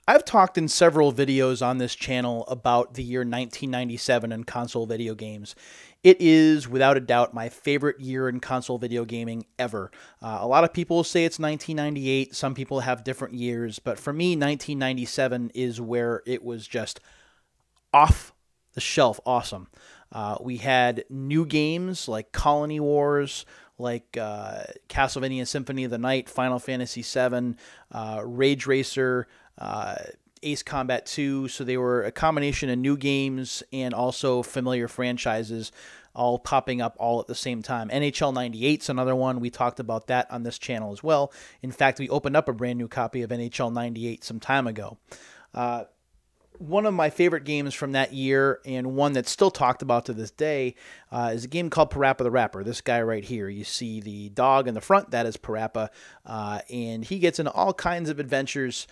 I've talked in several videos on this channel about the year 1997 in console video games. It is, without a doubt, my favorite year in console video gaming ever. A lot of people say it's 1998. Some people have different years. But for me, 1997 is where it was just off the shelf awesome. We had new games like Colony Wars, like Castlevania Symphony of the Night, Final Fantasy VII, Rage Racer, Ace Combat 2. So they were a combination of new games and also familiar franchises all popping up all at the same time. NHL 98 is another one. We talked about that on this channel as well. In fact, we opened up a brand new copy of NHL 98 some time ago. One of my favorite games from that year, and one that's still talked about to this day, is a game called Parappa the Rapper. This guy right here. You see the dog in the front. That is Parappa. And he gets into all kinds of adventures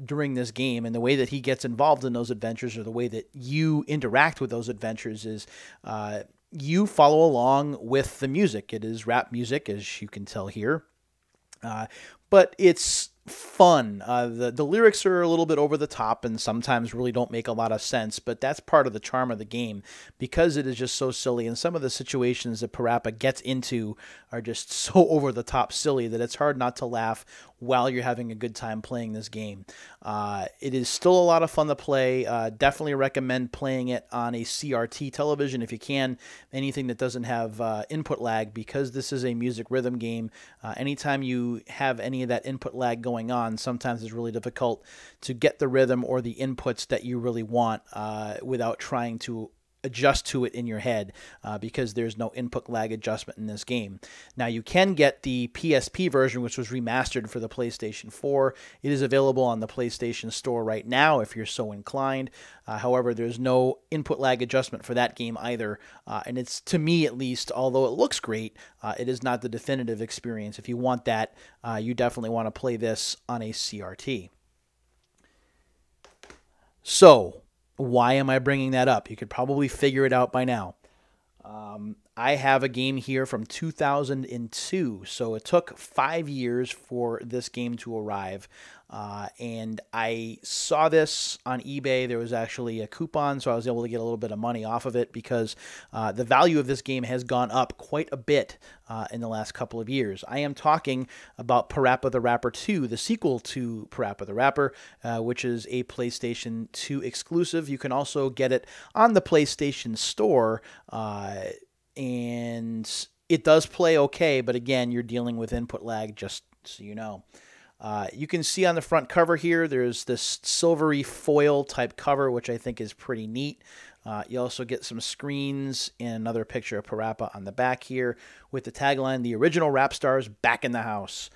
during this game. And the way that he gets involved in those adventures, or the way that you interact with those adventures, is you follow along with the music. It is rap music, as you can tell here. But it's fun. The lyrics are a little bit over the top and sometimes really don't make a lot of sense, but that's part of the charm of the game because it is just so silly. And some of the situations that Parappa gets into are just so over the top silly that it's hard not to laugh while you're having a good time playing this game. It is still a lot of fun to play. Definitely recommend playing it on a CRT television if you can. Anything that doesn't have input lag, because this is a music rhythm game. Anytime you have any of that input lag going on, sometimes it's really difficult to get the rhythm or the inputs that you really want without trying to adjust to it in your head because there's no input lag adjustment in this game. Now you can get the PSP version, which was remastered for the PlayStation 4. It is available on the PlayStation Store right now if you're so inclined. However, there's no input lag adjustment for that game either. And it's, to me at least, although it looks great, it is not the definitive experience. If you want that, you definitely want to play this on a CRT. So, why am I bringing that up? You could probably figure it out by now. I have a game here from 2002, so it took 5 years for this game to arrive. And I saw this on eBay. There was actually a coupon, so I was able to get a little bit of money off of it because the value of this game has gone up quite a bit in the last couple of years. I am talking about Parappa the Rapper 2, the sequel to Parappa the Rapper, which is a PlayStation 2 exclusive. You can also get it on the PlayStation Store, and it does play okay, but again, you're dealing with input lag, just so you know. You can see on the front cover here, there's this silvery foil type cover, which I think is pretty neat. You also get some screens and another picture of Parappa on the back here with the tagline, "The original rap stars back in the house."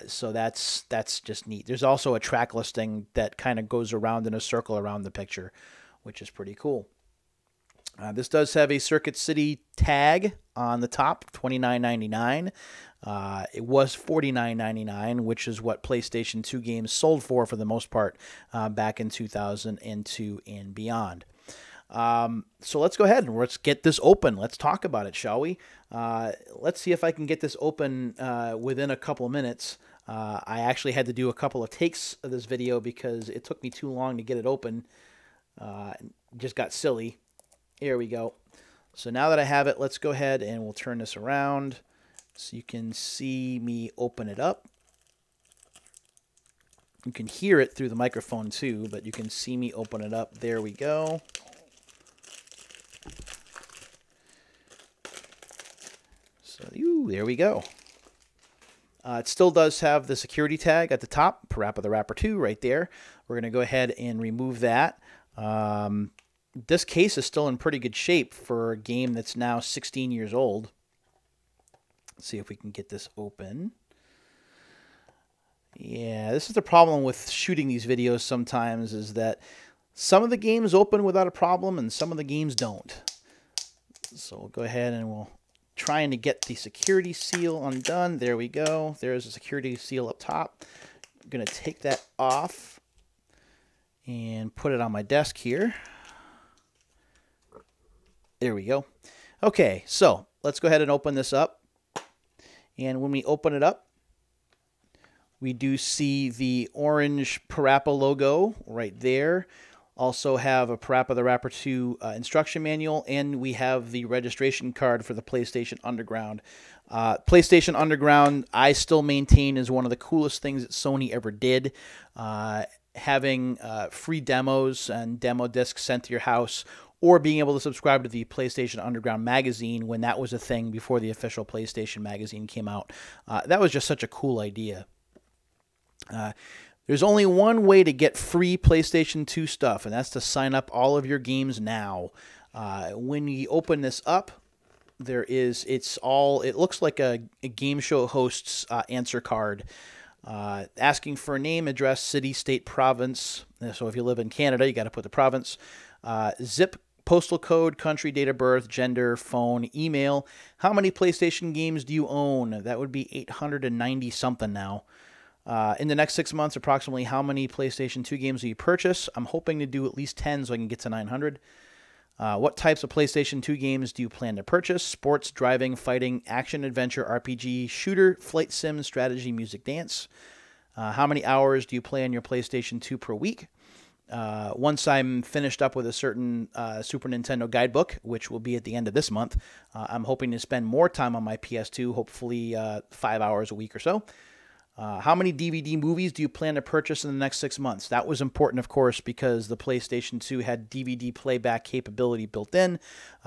So that's just neat. There's also a track listing that kind of goes around in a circle around the picture, which is pretty cool. This does have a Circuit City tag on the top, $29.99. It was $49.99, which is what PlayStation 2 games sold for the most part back in 2002 and beyond. So let's go ahead and let's get this open. Let's talk about it, shall we? Let's see if I can get this open within a couple of minutes. I actually had to do a couple of takes of this video because it took me too long to get it open. Just got silly. Here we go. So now that I have it, let's go ahead and we'll turn this around so you can see me open it up. You can hear it through the microphone too, but you can see me open it up. There we go. So, there we go. It still does have the security tag at the top, Parappa the Rapper 2 right there. We're going to go ahead and remove that. This case is still in pretty good shape for a game that's now 16 years old. Let's see if we can get this open. Yeah, this is the problem with shooting these videos sometimes, is that some of the games open without a problem and some of the games don't. So we'll go ahead and we'll trying to get the security seal undone. There we go. There's a security seal up top. I'm going to take that off and put it on my desk here. There we go. Okay, so let's go ahead and open this up. And when we open it up, We do see the orange Parappa logo right there. Also have a Parappa the Rapper 2 instruction manual, and we have the registration card for the PlayStation Underground. PlayStation Underground, I still maintain, is one of the coolest things that Sony ever did. Having free demos and demo discs sent to your house, or being able to subscribe to the PlayStation Underground magazine when that was a thing before the official PlayStation magazine came out. That was just such a cool idea. There's only one way to get free PlayStation 2 stuff, and that's to sign up all of your games now. When you open this up, it looks like a game show host's answer card, asking for a name, address, city, state, province. So if you live in Canada, you got to put the province, zip, postal code, country, date of birth, gender, phone, email. How many PlayStation games do you own? That would be 890 something now. In the next 6 months, approximately how many PlayStation 2 games will you purchase? I'm hoping to do at least 10 so I can get to 900. What types of PlayStation 2 games do you plan to purchase? Sports, driving, fighting, action, adventure, RPG, shooter, flight sim, strategy, music, dance. How many hours do you play on your PlayStation 2 per week? Once I'm finished up with a certain Super Nintendo guidebook, which will be at the end of this month, I'm hoping to spend more time on my PS2, hopefully 5 hours a week or so. How many DVD movies do you plan to purchase in the next 6 months? That was important, of course, because the PlayStation 2 had DVD playback capability built in.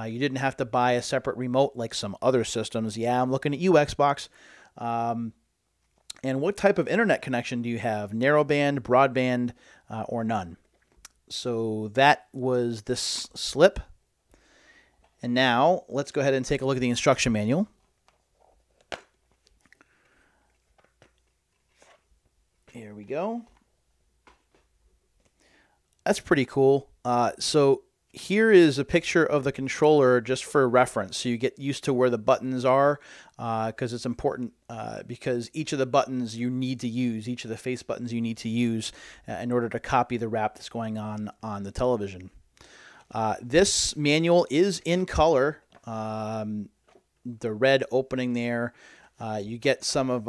You didn't have to buy a separate remote like some other systems. Yeah, I'm looking at you, Xbox. And what type of internet connection do you have? Narrowband, broadband, or none? So that was this slip. And now let's go ahead and take a look at the instruction manual. Here we go. That's pretty cool. So here is a picture of the controller just for reference, so you get used to where the buttons are, because it's important, because each of the buttons you need to use, each of the face buttons you need to use in order to copy the wrap that's going on the television. This manual is in color. The red opening there. You get some of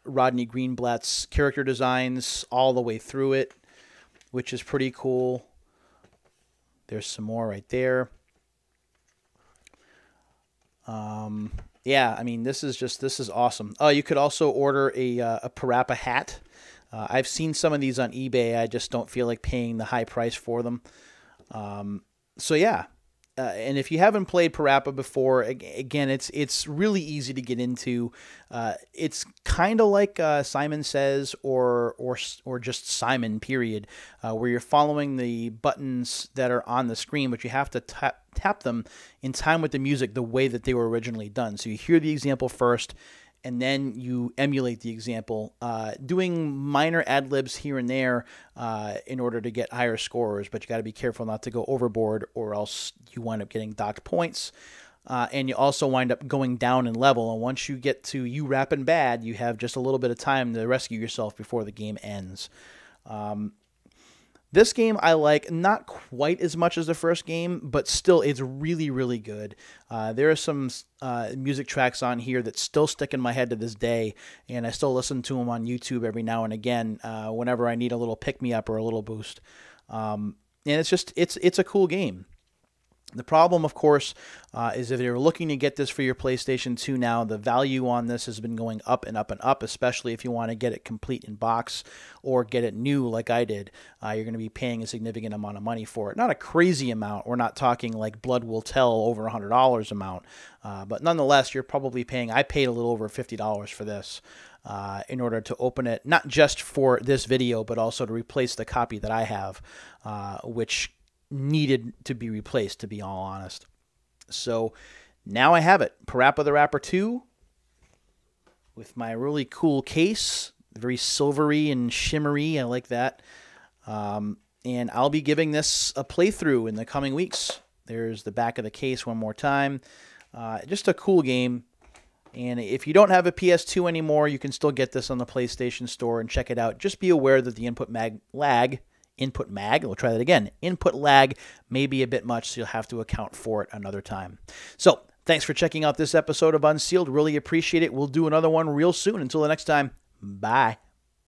Rodney Greenblatt's character designs all the way through it, which is pretty cool. There's some more right there. Yeah, I mean, this is awesome. Oh, you could also order a Parappa hat. I've seen some of these on eBay. I just don't feel like paying the high price for them. So yeah. And if you haven't played Parappa before, again, it's really easy to get into. It's kind of like Simon Says or just Simon, period, where you're following the buttons that are on the screen, but you have to tap them in time with the music the way that they were originally done. So you hear the example first, and then you emulate the example, doing minor ad-libs here and there in order to get higher scores, but you got to be careful not to go overboard, or else you wind up getting docked points, and you also wind up going down in level, and once you get to you rapping bad, you have just a little bit of time to rescue yourself before the game ends. This game I like not quite as much as the first game, but still it's really, really good. There are some music tracks on here that still stick in my head to this day, and I still listen to them on YouTube every now and again whenever I need a little pick-me-up or a little boost. And it's a cool game. The problem, of course, is if you're looking to get this for your PlayStation 2 now, the value on this has been going up and up and up, especially if you want to get it complete in box or get it new like I did. You're going to be paying a significant amount of money for it. Not a crazy amount. We're not talking like Blood Will Tell over $100 amount. But nonetheless, you're probably paying, I paid a little over $50 for this in order to open it, not just for this video, but also to replace the copy that I have, which needed to be replaced, to be all honest. So now I have it. Parappa the Rapper 2 with my really cool case, very silvery and shimmery. I like that. And I'll be giving this a playthrough in the coming weeks. There's the back of the case one more time. Just a cool game. And if you don't have a PS2 anymore, you can still get this on the PlayStation Store and check it out. Just be aware that the input lag, we'll try that again. Input lag may be a bit much, so you'll have to account for it another time. So, thanks for checking out this episode of Unsealed. Really appreciate it. We'll do another one real soon. Until the next time, bye.